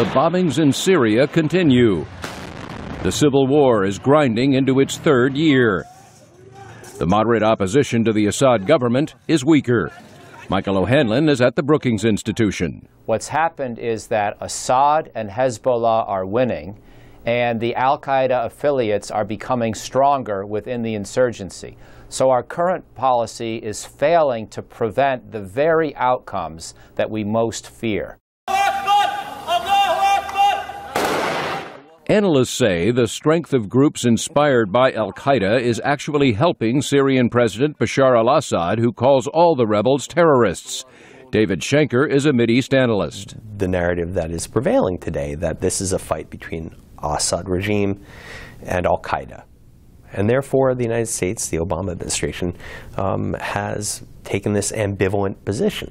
the bombings in Syria continue. The civil war is grinding into its third year. The moderate opposition to the Assad government is weaker. Michael O'Hanlon is at the Brookings Institution. What's happened is that Assad and Hezbollah are winning, and the al-Qaeda affiliates are becoming stronger within the insurgency. So our current policy is failing to prevent the very outcomes that we most fear. Analysts say the strength of groups inspired by al-Qaeda is actually helping Syrian President Bashar al-Assad, who calls all the rebels terrorists. David Schenker is a Mideast analyst. The narrative that is prevailing today, that this is a fight between Assad regime and al-Qaeda. And therefore, the United States, the Obama administration, has taken this ambivalent position.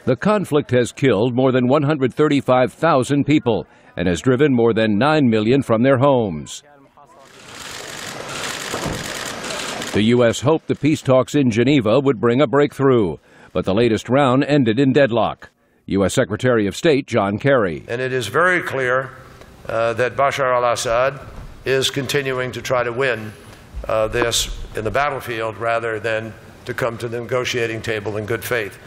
The conflict has killed more than 135,000 people and has driven more than 9 million from their homes. The U.S. hoped the peace talks in Geneva would bring a breakthrough, but the latest round ended in deadlock. U.S. Secretary of State John Kerry. And it is very clear that Bashar al-Assad is continuing to try to win this in the battlefield rather than to come to the negotiating table in good faith.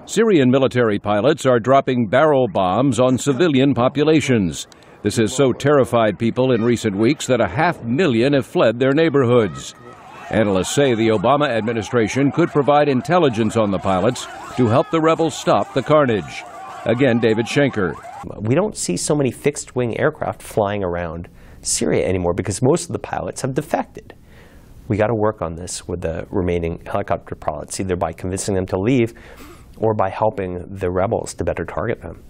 Syrian military pilots are dropping barrel bombs on civilian populations. This has so terrified people in recent weeks that 500,000 have fled their neighborhoods. Analysts say the Obama administration could provide intelligence on the pilots to help the rebels stop the carnage. Again, David Schenker. We don't see so many fixed-wing aircraft flying around Syria anymore because most of the pilots have defected. We got to work on this with the remaining helicopter pilots, either by convincing them to leave or by helping the rebels to better target them.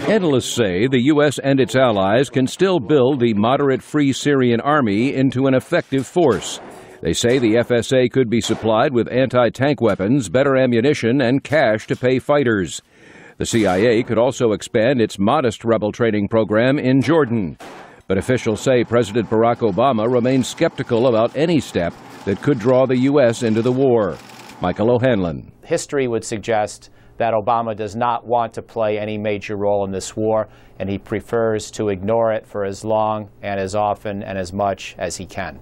Analysts say the U.S. and its allies can still build the moderate Free Syrian Army into an effective force. They say the FSA could be supplied with anti-tank weapons, better ammunition, and cash to pay fighters. The CIA could also expand its modest rebel training program in Jordan. But officials say President Barack Obama remains skeptical about any step that could draw the U.S. into the war. Michael O'Hanlon. History would suggest that Obama does not want to play any major role in this war, and he prefers to ignore it for as long and as often and as much as he can.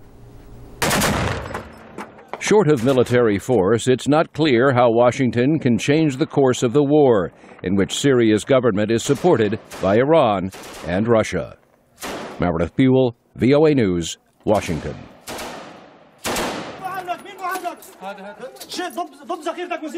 Short of military force, it's not clear how Washington can change the course of the war, in which Syria's government is supported by Iran and Russia. Meredith Buel, VOA News, Washington.